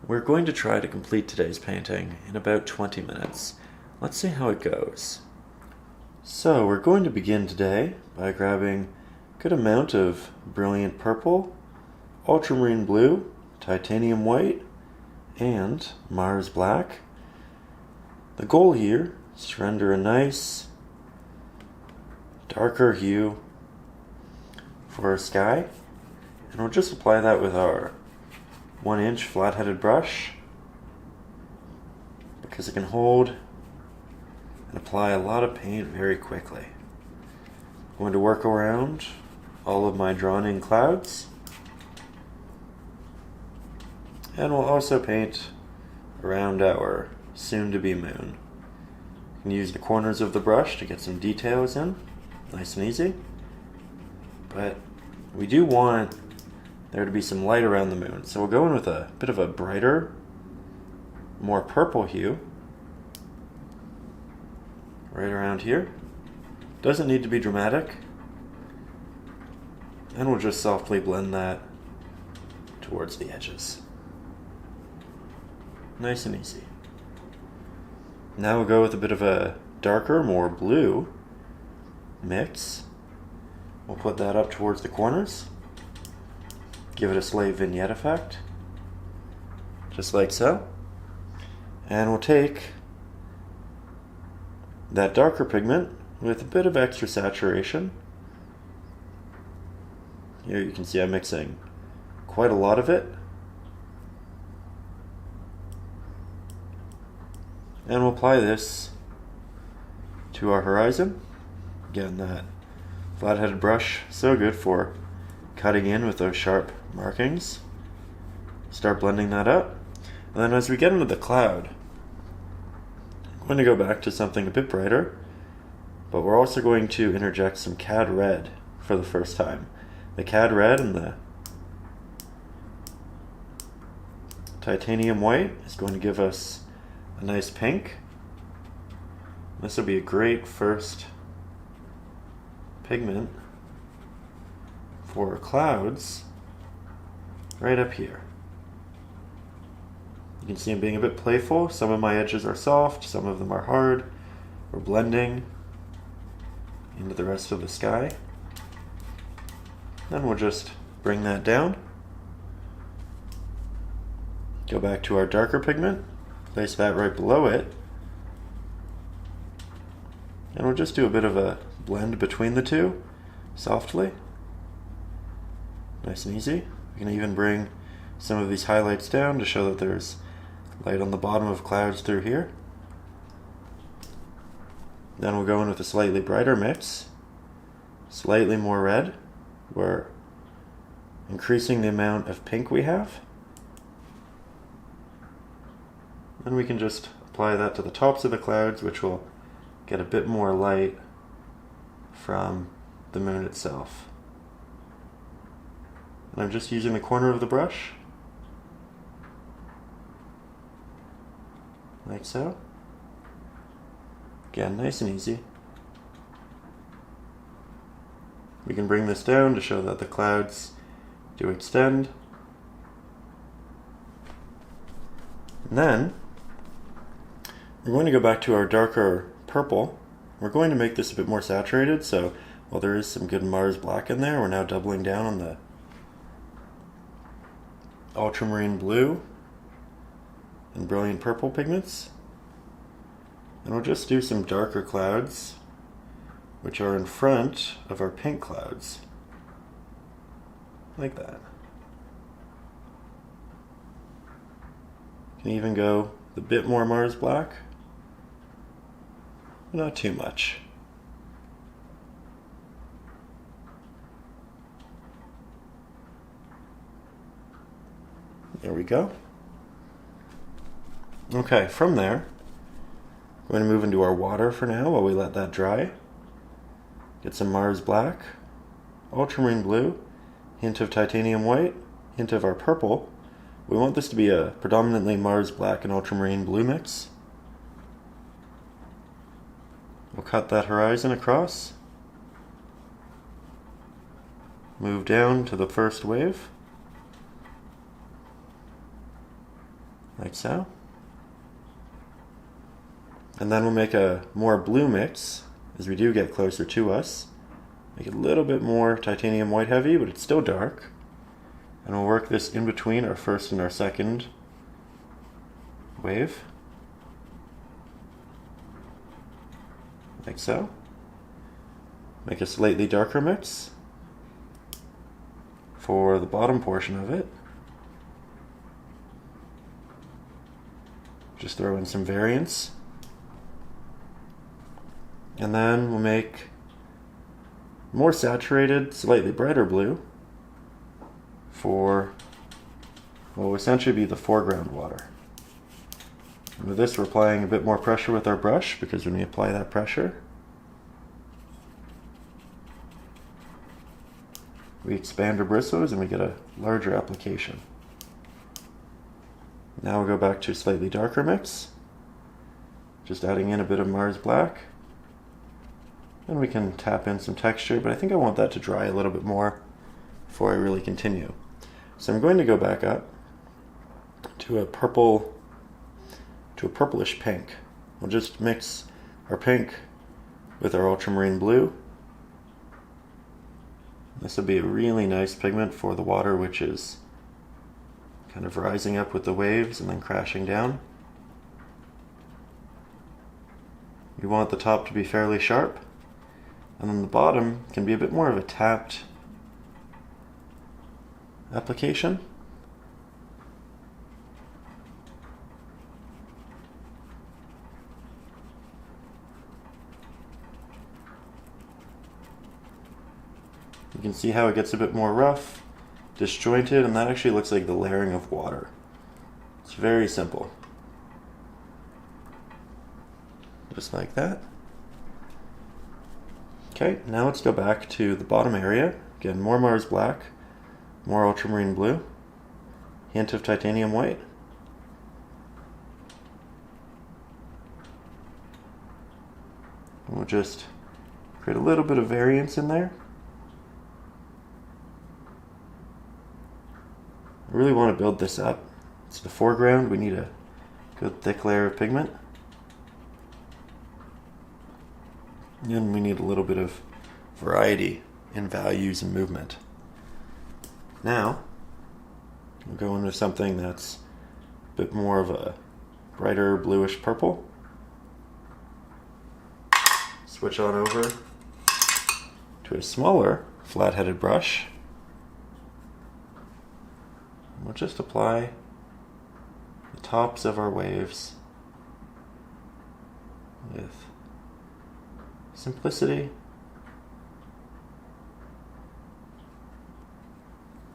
We're going to try to complete today's painting in about 20 minutes. Let's see how it goes. So we're going to begin today by grabbing a good amount of brilliant purple, ultramarine blue, titanium white, and Mars black. The goal here is to render a nice darker hue for our sky, and we'll just apply that with our 1-inch flat-headed brush because it can hold and apply a lot of paint very quickly. I'm going to work around all of my drawn-in clouds, and we'll also paint around our soon-to-be moon. You can use the corners of the brush to get some details in, nice and easy, but we do want there to be some light around the moon. So we'll go in with a bit of a brighter, more purple hue right around here. Doesn't need to be dramatic. And we'll just softly blend that towards the edges. Nice and easy. Now we'll go with a bit of a darker, more blue mix. We'll put that up towards the corners. Give it a slight vignette effect, just like so. And we'll take that darker pigment with a bit of extra saturation. Here you can see I'm mixing quite a lot of it. And we'll apply this to our horizon. Again, that flat-headed brush, so good for cutting in with those sharp markings. Start blending that up. And then as we get into the cloud, I'm going to go back to something a bit brighter, but we're also going to interject some cad red for the first time. The cad red and the titanium white is going to give us a nice pink. This will be a great first pigment for clouds right up here. You can see I'm being a bit playful. Some of my edges are soft, some of them are hard. We're blending into the rest of the sky. Then we'll just bring that down. Go back to our darker pigment, place that right below it. And we'll just do a bit of a blend between the two, softly. Nice and easy. We can even bring some of these highlights down to show that there's light on the bottom of clouds through here. Then we'll go in with a slightly brighter mix, slightly more red. We're increasing the amount of pink we have. Then we can just apply that to the tops of the clouds, which will get a bit more light from the moon itself. And I'm just using the corner of the brush, like so. Again, nice and easy. We can bring this down to show that the clouds do extend. And then we're going to go back to our darker purple. We're going to make this a bit more saturated, so while there is some good Mars black in there, we're now doubling down on the ultramarine blue and brilliant purple pigments. And we'll just do some darker clouds, which are in front of our pink clouds, like that. You can even go a bit more Mars black, but not too much. There we go. Okay, from there, we're going to move into our water for now while we let that dry. Get some Mars black, ultramarine blue, hint of titanium white, hint of our purple. We want this to be a predominantly Mars black and ultramarine blue mix. We'll cut that horizon across. Move down to the first wave. like so. And then we'll make a more blue mix as we do get closer to us. Make it a little bit more titanium white heavy, but it's still dark. And we'll work this in between our first and our second wave, like so. Make a slightly darker mix for the bottom portion of it. Just throw in some variance. And then we'll make more saturated, slightly brighter blue for what will essentially be the foreground water. And with this, we're applying a bit more pressure with our brush, because when we apply that pressure, we expand our bristles and we get a larger application. Now we'll go back to a slightly darker mix, just adding in a bit of Mars Black. And we can tap in some texture, but I think I want that to dry a little bit more before I really continue. So I'm going to go back up to a purple, to a purplish pink. We'll just mix our pink with our ultramarine blue. This will be a really nice pigment for the water, which is kind of rising up with the waves and then crashing down. You want the top to be fairly sharp, and then the bottom can be a bit more of a tapped application. You can see how it gets a bit more rough, disjointed, and that actually looks like the layering of water. It's very simple. Just like that. Okay, now let's go back to the bottom area. Again, more Mars Black, more ultramarine blue, hint of titanium white. And we'll just create a little bit of variance in there. I really want to build this up. It's the foreground, we need a good thick layer of pigment. And we need a little bit of variety in values and movement. Now, we'll go into something that's a bit more of a brighter bluish purple. Switch on over to a smaller flat-headed brush. We'll just apply the tops of our waves with simplicity.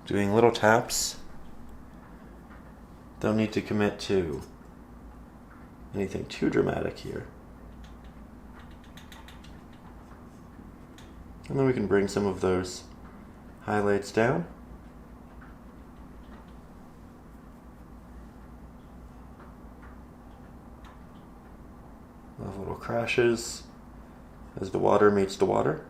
Doing little taps. Don't need to commit to anything too dramatic here. And then we can bring some of those highlights down. Love little crashes as the water meets the water.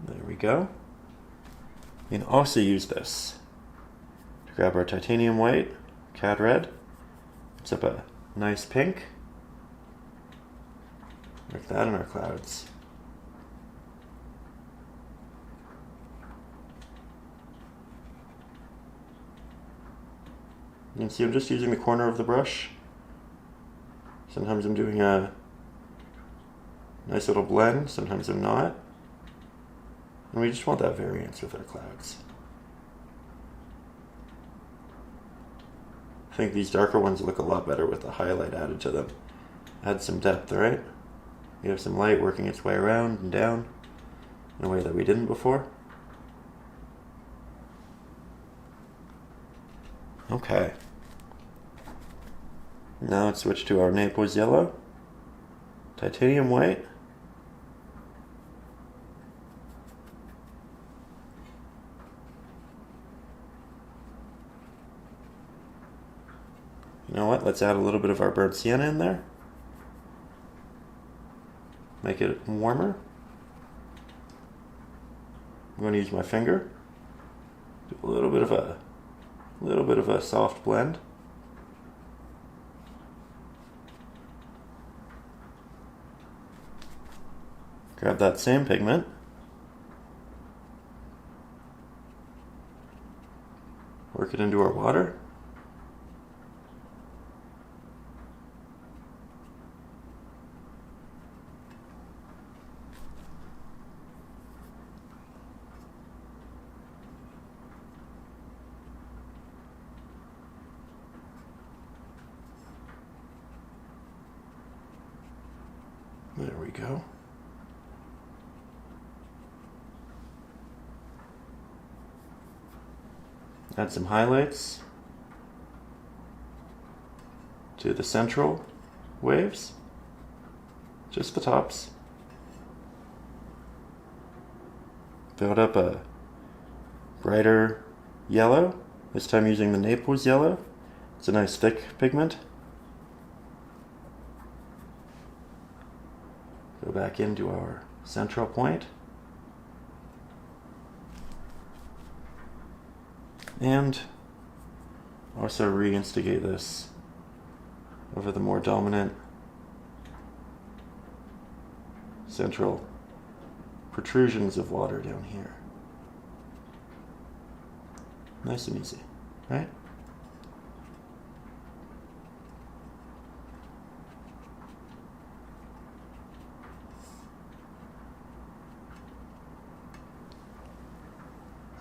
There we go. You can also use this to grab our titanium white, cad red, it's up a nice pink, like that in our clouds. You can see I'm just using the corner of the brush. Sometimes I'm doing a nice little blend, sometimes I'm not. And we just want that variance with our clouds. I think these darker ones look a lot better with the highlight added to them. Add some depth, right? We have some light working its way around and down in a way that we didn't before. Okay. Now let's switch to our Naples yellow, titanium white, you know what, let's add a little bit of our burnt sienna in there. make it warmer. I'm going to use my finger. Do a little bit of a soft blend. Grab that same pigment. Work it into our water. There we go. Add some highlights to the central waves, just the tops. Build up a brighter yellow, this time using the Naples yellow. It's a nice thick pigment. Go back into our central point. And also reinstigate this over the more dominant central protrusions of water down here. Nice and easy, right?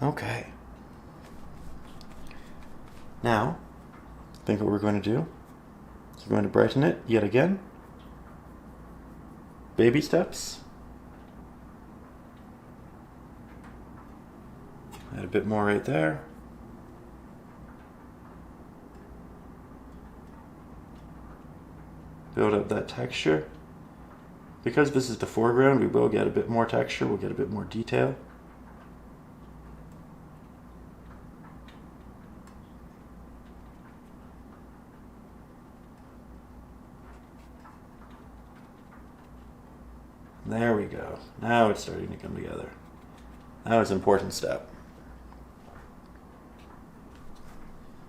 Okay. Now, I think what we're going to do is we're going to brighten it yet again. Baby steps. Add a bit more right there. Build up that texture. Because this is the foreground, we will get a bit more texture, we'll get a bit more detail. There we go. Now it's starting to come together. That was an important step.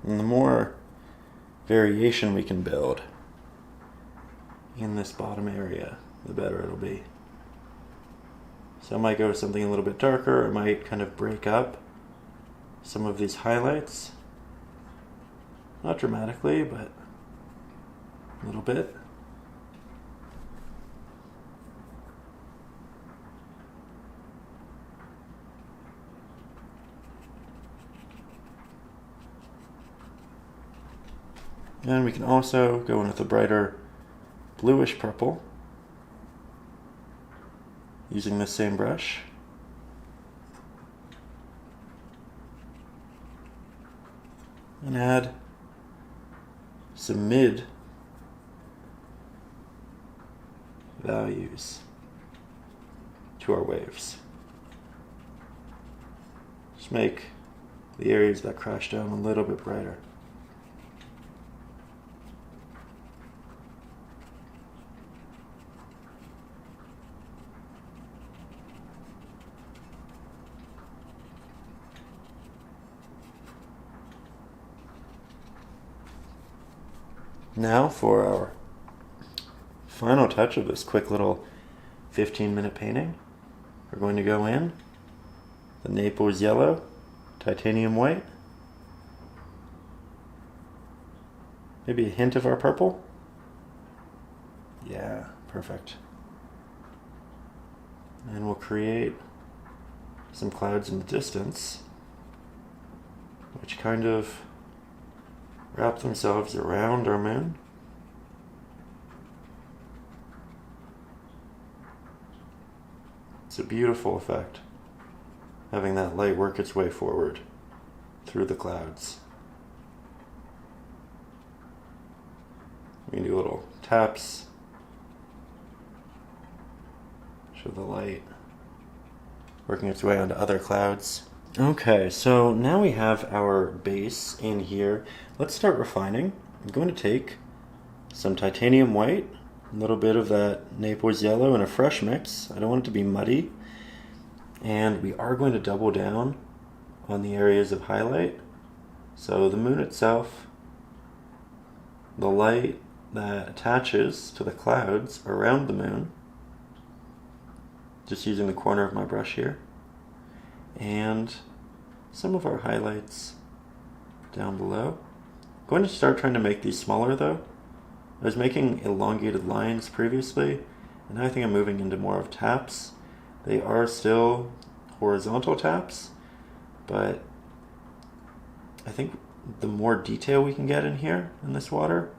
And the more variation we can build in this bottom area, the better it'll be. So I might go with something a little bit darker. I might kind of break up some of these highlights. Not dramatically, but a little bit. And we can also go in with a brighter bluish purple using this same brush. And add some mid values to our waves. Just make the areas that crash down a little bit brighter. Now for our final touch of this quick little 15-minute painting, we're going to go in the Naples yellow, titanium white, maybe a hint of our purple. Yeah, perfect. And we'll create some clouds in the distance, which kind of wrap themselves around our moon. It's a beautiful effect, having that light work its way forward through the clouds. We can do little taps, show the light working its way onto other clouds. Okay, so now we have our base in here. Let's start refining. I'm going to take some titanium white A little bit of that Naples yellow in a fresh mix. I don't want it to be muddy. And we are going to double down on the areas of highlight. So the moon itself, the light that attaches to the clouds around the moon, just using the corner of my brush here, and some of our highlights down below. I'm going to start trying to make these smaller though. I was making elongated lines previously, and now I think I'm moving into more of taps. They are still horizontal taps, but I think the more detail we can get in here in this water,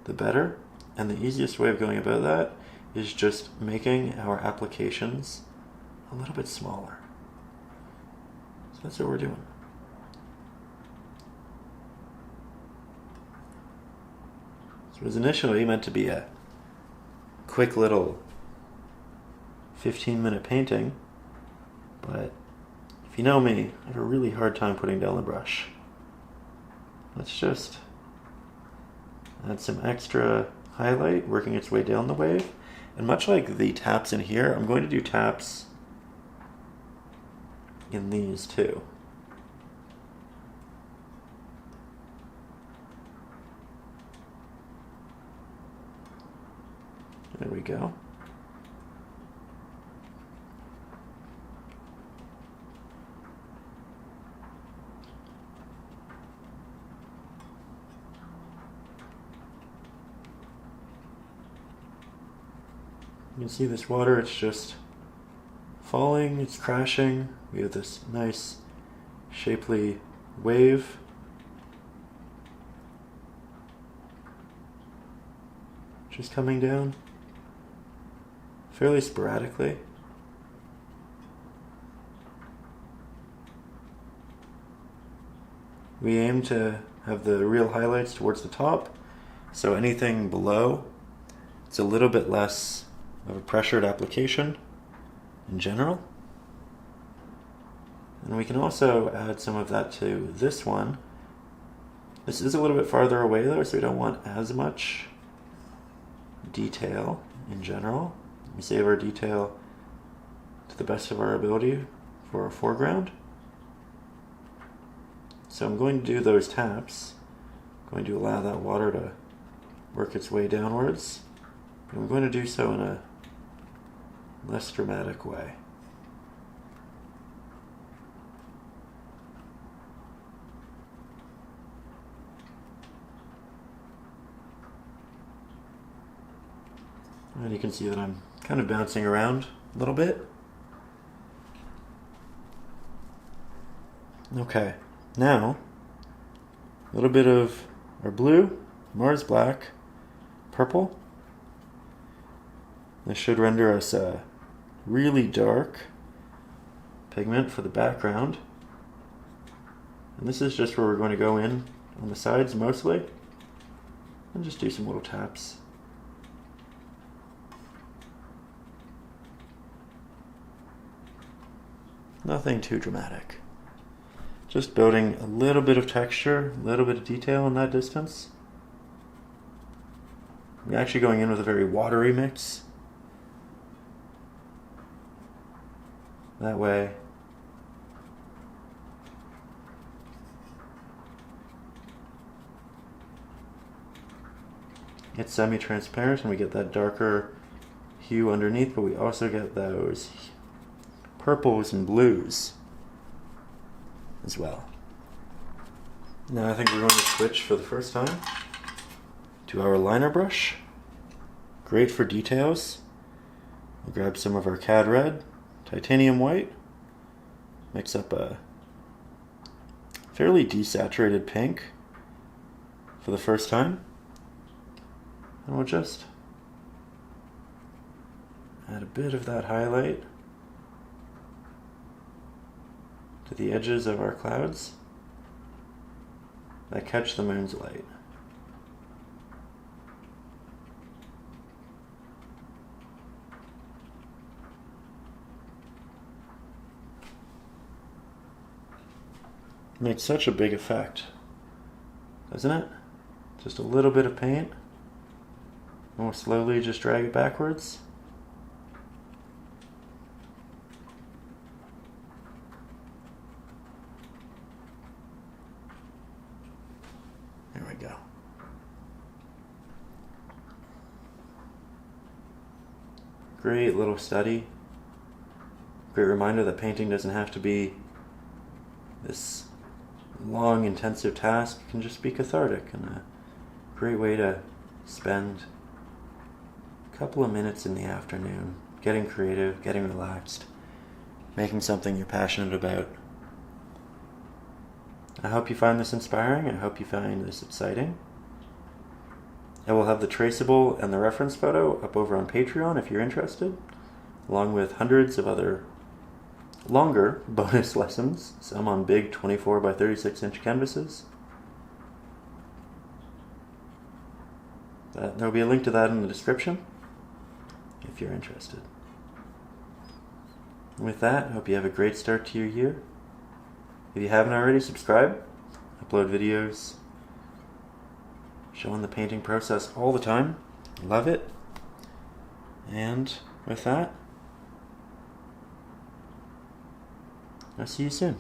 the better. And the easiest way of going about that is just making our applications a little bit smaller. So that's what we're doing. So it was initially meant to be a quick little 15-minute painting, but if you know me, I have a really hard time putting down the brush. Let's just add some extra highlight working its way down the wave. And much like the taps in here, I'm going to do taps in these too. There we go. You can see this water, it's just falling, it's crashing. We have this nice shapely wave. Just coming down fairly sporadically. We aim to have the real highlights towards the top, so anything below, it's a little bit less of a pressured application in general. And we can also add some of that to this one. This is a little bit farther away though, so we don't want as much detail in general. We save our detail to the best of our ability for our foreground. So I'm going to do those taps. I'm going to allow that water to work its way downwards. And I'm going to do so in a less dramatic way. And you can see that I'm kind of bouncing around a little bit. Okay, now a little bit of our blue, Mars black, purple. This should render us a really dark pigment for the background. And this is just where we're going to go in on the sides mostly, and just do some little taps. Nothing too dramatic. Just building a little bit of texture, a little bit of detail in that distance. We're actually going in with a very watery mix. That way, it's semi-transparent and we get that darker hue underneath, but we also get those purples and blues as well. Now I think we're going to switch for the first time to our liner brush. Great for details. We'll grab some of our Cad Red, Titanium White, mix up a fairly desaturated pink for the first time, and we'll just add a bit of that highlight to the edges of our clouds that catch the moon's light. Makes such a big effect, doesn't it? Just a little bit of paint. More slowly, just drag it backwards. There we go. Great little study. Great reminder that painting doesn't have to be this long, intensive task. It can just be cathartic, and a great way to spend a couple of minutes in the afternoon getting creative, getting relaxed, making something you're passionate about. I hope you find this inspiring. I hope you find this exciting. I will have the traceable and the reference photo up over on Patreon if you're interested, along with hundreds of other longer bonus lessons, some on big 24 by 36 inch canvases. There will be a link to that in the description if you're interested. And with that, I hope you have a great start to your year. If you haven't already, subscribe. I upload videos showing the painting process all the time. Love it. And with that, I'll see you soon.